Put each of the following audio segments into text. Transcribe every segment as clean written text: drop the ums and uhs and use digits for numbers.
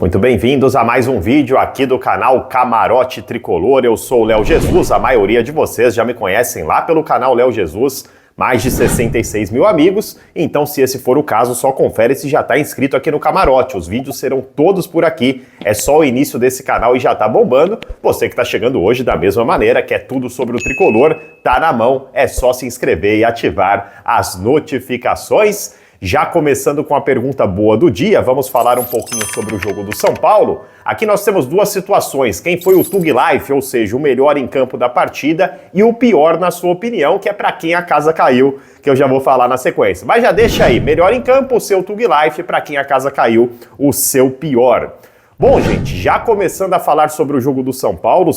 Muito bem-vindos a mais um vídeo aqui do canal Camarote Tricolor. Eu sou o Léo Jesus, a maioria de vocês já me conhecem lá pelo canal Léo Jesus, mais de 66 mil amigos, então se esse for o caso, só confere se já está inscrito aqui no Camarote. Os vídeos serão todos por aqui, é só o início desse canal e já está bombando. Você que está chegando hoje da mesma maneira, quer tudo sobre o Tricolor, tá na mão, é só se inscrever e ativar as notificações. Já começando com a pergunta boa do dia, vamos falar um pouquinho sobre o jogo do São Paulo. Aqui nós temos duas situações, quem foi o Tug Life, ou seja, o melhor em campo da partida, e o pior na sua opinião, que é para quem a casa caiu, que eu já vou falar na sequência. Mas já deixa aí, melhor em campo, o seu Tug Life, para quem a casa caiu, o seu pior. Bom, gente, já começando a falar sobre o jogo do São Paulo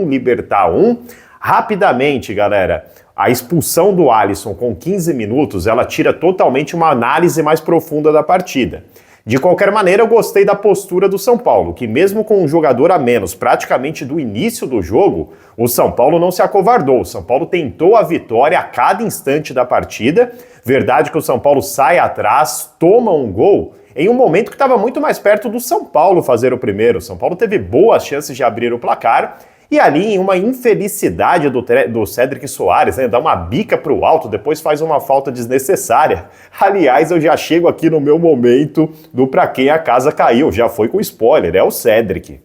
1, Libertad 1, rapidamente, galera. A expulsão do Alisson com 15 minutos, ela tira totalmente uma análise mais profunda da partida. De qualquer maneira, eu gostei da postura do São Paulo, que mesmo com um jogador a menos praticamente do início do jogo, o São Paulo não se acovardou. O São Paulo tentou a vitória a cada instante da partida. Verdade que o São Paulo sai atrás, toma um gol em um momento que estava muito mais perto do São Paulo fazer o primeiro. O São Paulo teve boas chances de abrir o placar. E ali, em uma infelicidade do Cédric Soares, né, dá uma bica pro alto, depois faz uma falta desnecessária. Aliás, eu já chego aqui no meu momento do pra quem a casa caiu, já foi com spoiler, é o Cédric.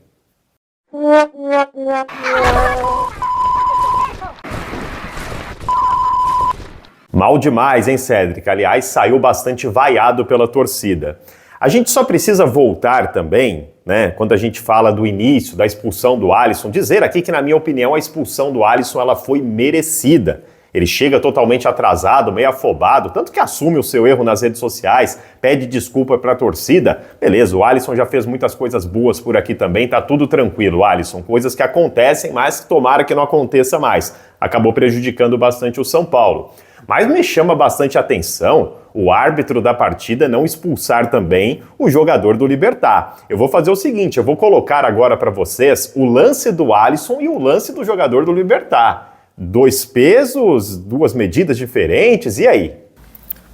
Mal demais, hein, Cédric? Aliás, saiu bastante vaiado pela torcida. A gente só precisa voltar também, né, quando a gente fala do início, da expulsão do Alisson, dizer aqui que, na minha opinião, a expulsão do Alisson ela foi merecida. Ele chega totalmente atrasado, meio afobado, tanto que assume o seu erro nas redes sociais, pede desculpa para a torcida. Beleza, o Alisson já fez muitas coisas boas por aqui também, tá tudo tranquilo, Alisson. Coisas que acontecem, mas tomara que não aconteça mais. Acabou prejudicando bastante o São Paulo. Mas me chama bastante atenção o árbitro da partida não expulsar também o jogador do Libertad. Eu vou fazer o seguinte, eu vou colocar agora para vocês o lance do Alisson e o lance do jogador do Libertad. Dois pesos, duas medidas diferentes, e aí?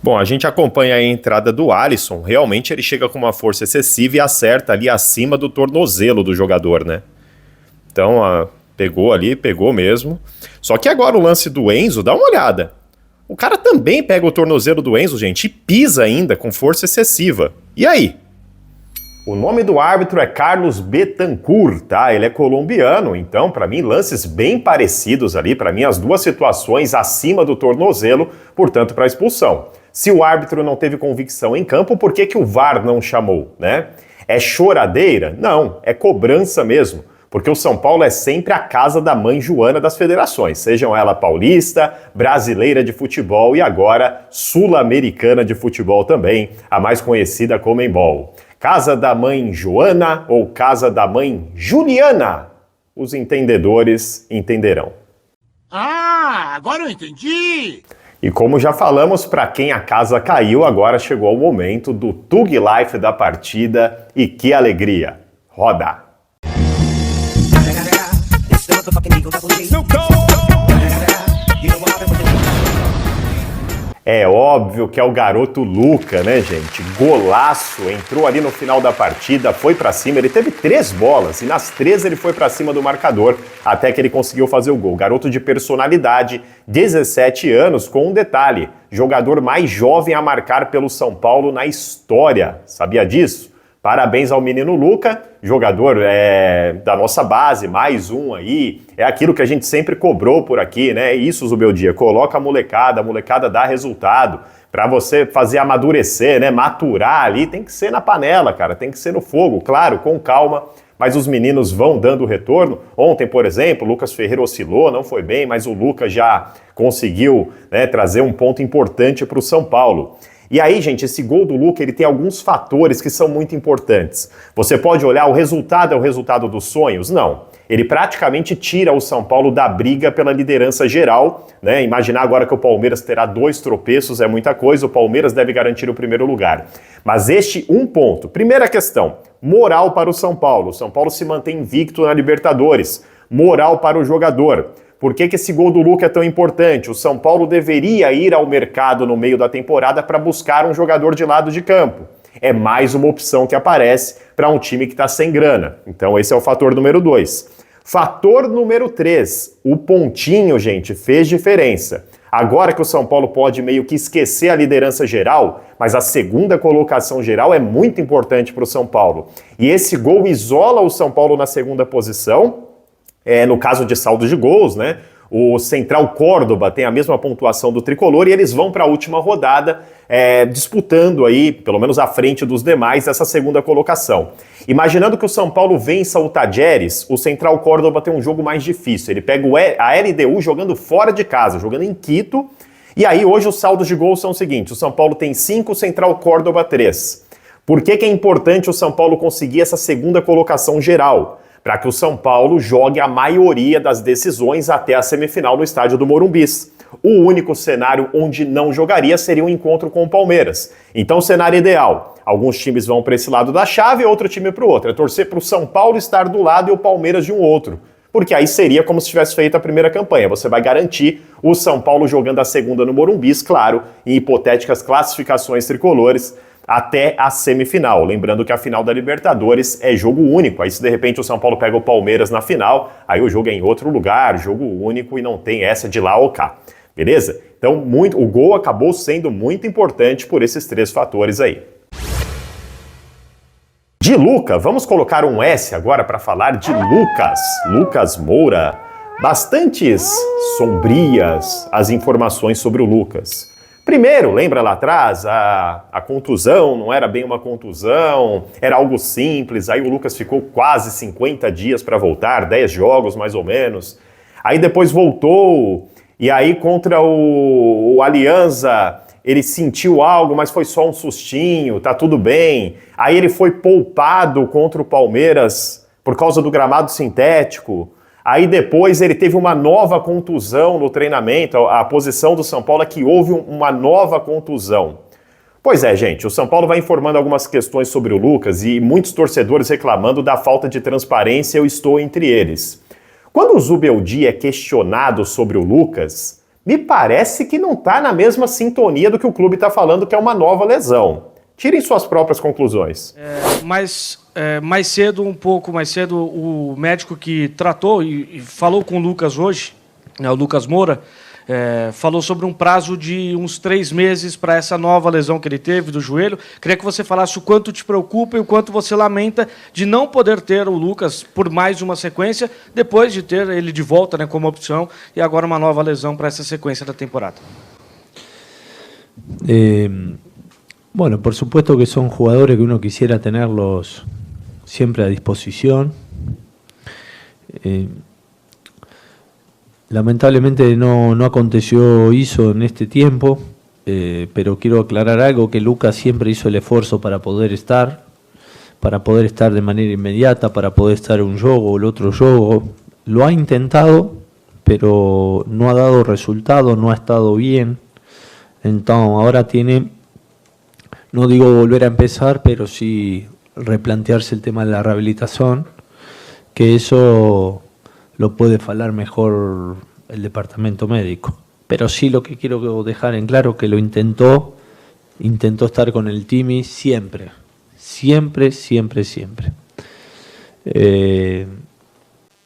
Bom, a gente acompanha a entrada do Alisson, realmente ele chega com uma força excessiva e acerta ali acima do tornozelo do jogador, né? Então, pegou ali, pegou mesmo. Só que agora o lance do Enzo, dá uma olhada. O cara também pega o tornozelo do Enzo, gente, e pisa ainda com força excessiva. E aí? O nome do árbitro é Carlos Betancourt, tá? Ele é colombiano, então, para mim, lances bem parecidos ali. Para mim, as duas situações acima do tornozelo, portanto, para expulsão. Se o árbitro não teve convicção em campo, por que o VAR não chamou, né? É choradeira? Não, é cobrança mesmo. Porque o São Paulo é sempre a casa da mãe Joana das federações, sejam ela paulista, brasileira de futebol e agora sul-americana de futebol também, a mais conhecida como Embol. Casa da mãe Joana ou casa da mãe Juliana? Os entendedores entenderão. Ah, agora eu entendi! E como já falamos, para quem a casa caiu, agora chegou o momento do Tug Life da partida e que alegria! Roda! É óbvio que é o garoto Luca, né, gente? Golaço, entrou ali no final da partida, foi pra cima, ele teve 3 bolas e nas 3 ele foi pra cima do marcador até que ele conseguiu fazer o gol. Garoto de personalidade, 17 anos, com um detalhe, jogador mais jovem a marcar pelo São Paulo na história. Sabia disso? Parabéns ao menino Luca, jogador da nossa base, mais um aí. É aquilo que a gente sempre cobrou por aqui, né? Isso, Zubeldia, coloca a molecada dá resultado. Para você fazer amadurecer, né? Maturar ali, tem que ser na panela, cara, tem que ser no fogo, claro, com calma. Mas os meninos vão dando retorno. Ontem, por exemplo, o Lucas Ferreira oscilou, não foi bem, mas o Luca já conseguiu, né, trazer um ponto importante para o São Paulo. E aí, gente, esse gol do Luca, ele tem alguns fatores que são muito importantes. Você pode olhar, o resultado é o resultado dos sonhos? Não. Ele praticamente tira o São Paulo da briga pela liderança geral, né? Imaginar agora que o Palmeiras terá 2 tropeços é muita coisa, o Palmeiras deve garantir o primeiro lugar. Mas este um ponto. Primeira questão, moral para o São Paulo. O São Paulo se mantém invicto na Libertadores. Moral para o jogador. Por que esse gol do Luca é tão importante? O São Paulo deveria ir ao mercado no meio da temporada para buscar um jogador de lado de campo. é mais uma opção que aparece para um time que está sem grana. Então esse é o fator número 2. Fator número 3, o pontinho, gente, fez diferença. Agora que o São Paulo pode meio que esquecer a liderança geral, mas a segunda colocação geral é muito importante para o São Paulo. E esse gol isola o São Paulo na segunda posição, no caso de saldo de gols, né? O Central Córdoba tem a mesma pontuação do Tricolor e eles vão para a última rodada disputando aí, pelo menos à frente dos demais, essa segunda colocação. Imaginando que o São Paulo vença o Tajeres, o Central Córdoba tem um jogo mais difícil. Ele pega a LDU jogando fora de casa, jogando em Quito. E aí hoje os saldos de gols são os seguintes: o São Paulo tem 5, o Central Córdoba 3. Por que é importante o São Paulo conseguir essa segunda colocação geral? Para que o São Paulo jogue a maioria das decisões até a semifinal no estádio do Morumbis. O único cenário onde não jogaria seria um encontro com o Palmeiras. Então, cenário ideal: alguns times vão para esse lado da chave e outro time para o outro. É torcer para o São Paulo estar do lado e o Palmeiras de um outro. Porque aí seria como se tivesse feito a primeira campanha. Você vai garantir o São Paulo jogando a segunda no Morumbis, claro, em hipotéticas classificações tricolores, até a semifinal. Lembrando que a final da Libertadores é jogo único. Aí se de repente o São Paulo pega o Palmeiras na final, aí o jogo é em outro lugar, jogo único, e não tem essa de lá ou cá. Beleza? Então o gol acabou sendo muito importante por esses 3 fatores aí. De Luca, vamos colocar um S agora para falar de Lucas Moura. Bastantes sombrias as informações sobre o Lucas. Primeiro, lembra lá atrás, a contusão não era bem uma contusão, era algo simples, aí o Lucas ficou quase 50 dias para voltar, 10 jogos mais ou menos. Aí depois voltou, e aí contra o Alianza ele sentiu algo, mas foi só um sustinho, tá tudo bem. Aí ele foi poupado contra o Palmeiras por causa do gramado sintético. Aí depois ele teve uma nova contusão no treinamento. A posição do São Paulo é que houve uma nova contusão. Pois é, gente, o São Paulo vai informando algumas questões sobre o Lucas e muitos torcedores reclamando da falta de transparência, eu estou entre eles. Quando o Zubeldia é questionado sobre o Lucas, me parece que não está na mesma sintonia do que o clube está falando, que é uma nova lesão. Tirem suas próprias conclusões. Um pouco mais cedo, o médico que tratou e falou com o Lucas hoje, né, o Lucas Moura, falou sobre um prazo de uns 3 meses para essa nova lesão que ele teve do joelho. Queria que você falasse o quanto te preocupa e o quanto você lamenta de não poder ter o Lucas por mais uma sequência, depois de ter ele de volta, né, como opção, e agora uma nova lesão para essa sequência da temporada. Bueno, por supuesto que son jugadores que uno quisiera tenerlos siempre a disposición. Lamentablemente no aconteció eso en este tiempo, pero quiero aclarar algo, que Lucas siempre hizo el esfuerzo para poder estar de manera inmediata, para poder estar en un juego o el otro juego. Lo ha intentado, pero no ha dado resultado, no ha estado bien. Entonces ahora tiene, no digo volver a empezar, pero sí replantearse el tema de la rehabilitación, que eso lo puede falar mejor el departamento médico. Pero sí, lo que quiero dejar en claro que lo intentó estar con el Timi siempre.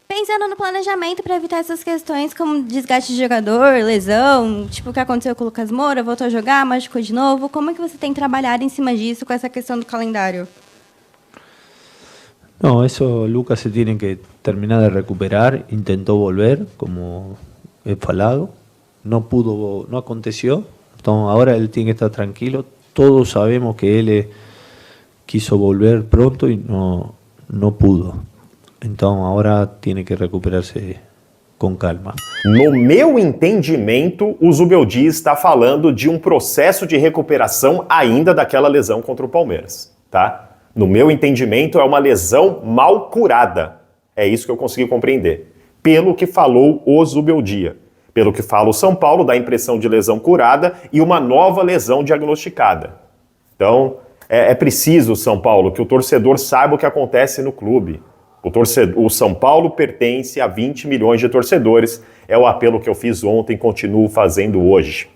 Pensando no planejamento para evitar essas questões como desgaste de jogador, lesão, tipo o que aconteceu com o Lucas Moura, voltou a jogar, machucou de novo, como é que você tem trabalhado em cima disso com essa questão do calendário? No, eso Lucas se tiene que terminar de recuperar, intentó volver, como he falado, no aconteció, entonces ahora él tiene que estar tranquilo, todos sabemos que él quiso volver pronto y no pudo, entonces ahora tiene que recuperarse com calma. No meu entendimento, o Zubeldia está falando de um processo de recuperação ainda daquela lesão contra o Palmeiras, tá? No meu entendimento, é uma lesão mal curada. É isso que eu consegui compreender. Pelo que falou o Zubeldia. Pelo que fala o São Paulo, dá a impressão de lesão curada e uma nova lesão diagnosticada. Então, é preciso, São Paulo, que o torcedor saiba o que acontece no clube. O São Paulo pertence a 20 milhões de torcedores. É o apelo que eu fiz ontem e continuo fazendo hoje.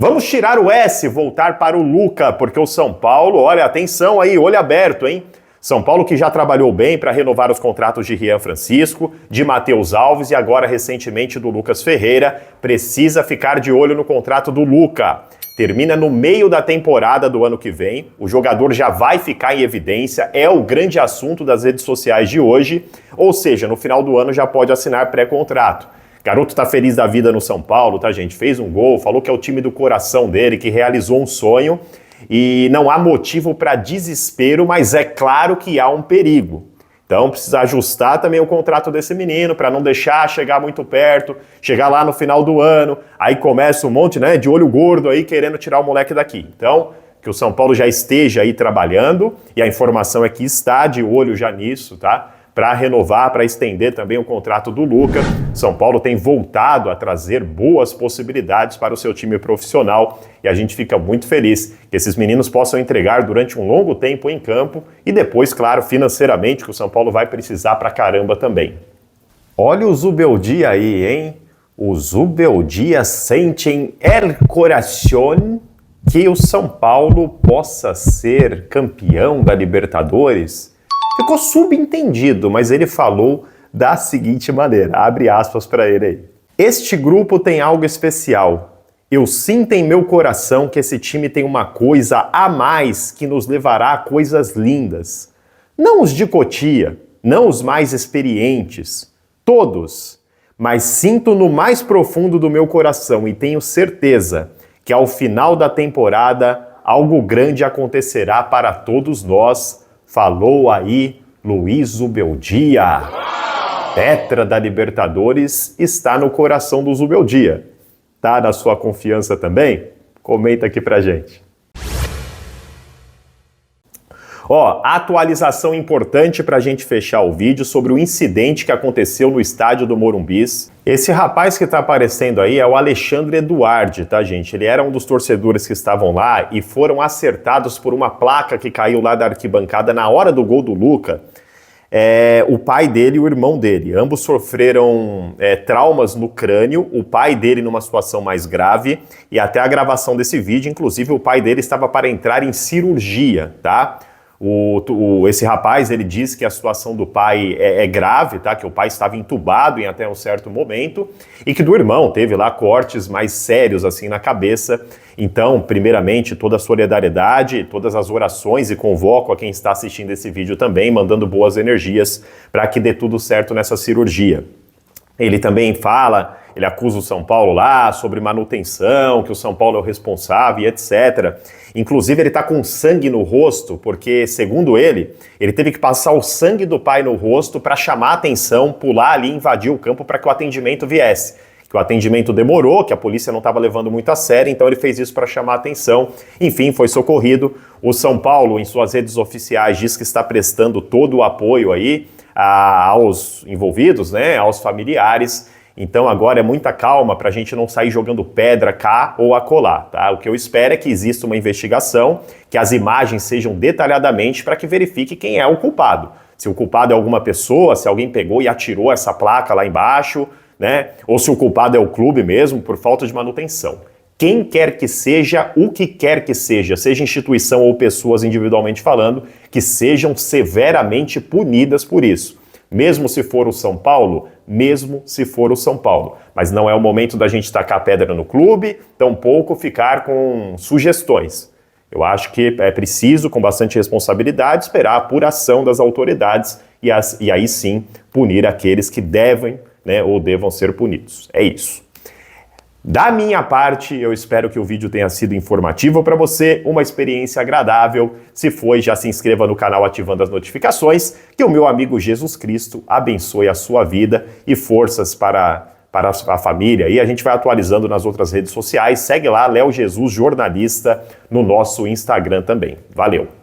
Vamos tirar o S, voltar para o Luca, porque o São Paulo, olha, atenção aí, olho aberto, hein? São Paulo que já trabalhou bem para renovar os contratos de Rian Francisco, de Matheus Alves e agora recentemente do Lucas Ferreira, precisa ficar de olho no contrato do Luca. Termina no meio da temporada do ano que vem, o jogador já vai ficar em evidência, é o grande assunto das redes sociais de hoje, ou seja, no final do ano já pode assinar pré-contrato. Garoto tá feliz da vida no São Paulo, tá, gente? Fez um gol, falou que é o time do coração dele, que realizou um sonho. E não há motivo para desespero, mas é claro que há um perigo. Então precisa ajustar também o contrato desse menino para não deixar chegar muito perto, chegar lá no final do ano, aí começa um monte, né, de olho gordo aí querendo tirar o moleque daqui. Então, que o São Paulo já esteja aí trabalhando, e a informação é que está de olho já nisso, tá? Para renovar, para estender também o contrato do Luca. São Paulo tem voltado a trazer boas possibilidades para o seu time profissional e a gente fica muito feliz que esses meninos possam entregar durante um longo tempo em campo e depois, claro, financeiramente, que o São Paulo vai precisar pra caramba também. Olha o Zubeldia aí, hein? O Zubeldia sente em el coração que o São Paulo possa ser campeão da Libertadores. Ficou subentendido, mas ele falou da seguinte maneira, abre aspas para ele aí. Este grupo tem algo especial. Eu sinto em meu coração que esse time tem uma coisa a mais que nos levará a coisas lindas. Não os de Cotia, não os mais experientes, todos. Mas sinto no mais profundo do meu coração e tenho certeza que ao final da temporada algo grande acontecerá para todos nós. Falou aí Luiz Zubeldia. Tetra da Libertadores está no coração do Zubeldia. Tá na sua confiança também? Comenta aqui pra gente. Ó, atualização importante pra gente fechar o vídeo sobre o incidente que aconteceu no estádio do Morumbis. Esse rapaz que tá aparecendo aí é o Alexandre Eduardi, tá, gente? Ele era um dos torcedores que estavam lá e foram acertados por uma placa que caiu lá da arquibancada na hora do gol do Luca. O pai dele e o irmão dele. Ambos sofreram traumas no crânio, o pai dele numa situação mais grave, e até a gravação desse vídeo, inclusive, o pai dele estava para entrar em cirurgia, tá? Esse rapaz, ele diz que a situação do pai é grave, tá? Que o pai estava entubado em até um certo momento e que do irmão teve lá cortes mais sérios assim na cabeça. Então, primeiramente, toda a solidariedade, todas as orações e convoco a quem está assistindo esse vídeo também, mandando boas energias para que dê tudo certo nessa cirurgia. Ele também fala, ele acusa o São Paulo lá sobre manutenção, que o São Paulo é o responsável e etc. Inclusive ele tá com sangue no rosto, porque segundo ele teve que passar o sangue do pai no rosto para chamar a atenção, pular ali e invadir o campo para que o atendimento viesse. Que o atendimento demorou, que a polícia não estava levando muito a sério, então ele fez isso para chamar a atenção. Enfim, foi socorrido. O São Paulo, em suas redes oficiais, diz que está prestando todo o apoio aí aos envolvidos, né, aos familiares. Então agora é muita calma para a gente não sair jogando pedra cá ou acolá, tá? O que eu espero é que exista uma investigação, que as imagens sejam detalhadamente para que verifique quem é o culpado. Se o culpado é alguma pessoa, se alguém pegou e atirou essa placa lá embaixo, né? Ou se o culpado é o clube mesmo, por falta de manutenção. Quem quer que seja, o que quer que seja instituição ou pessoas individualmente falando, que sejam severamente punidas por isso. Mesmo se for o São Paulo, mesmo se for o São Paulo. Mas não é o momento da gente tacar pedra no clube, tampouco ficar com sugestões. Eu acho que é preciso, com bastante responsabilidade, esperar a apuração das autoridades e aí sim punir aqueles que devem, né, ou devam ser punidos. É isso. Da minha parte, eu espero que o vídeo tenha sido informativo para você, uma experiência agradável. Se foi, já se inscreva no canal ativando as notificações, que o meu amigo Jesus Cristo abençoe a sua vida e forças para a família. E a gente vai atualizando nas outras redes sociais. Segue lá, Léo Jesus Jornalista, no nosso Instagram também. Valeu!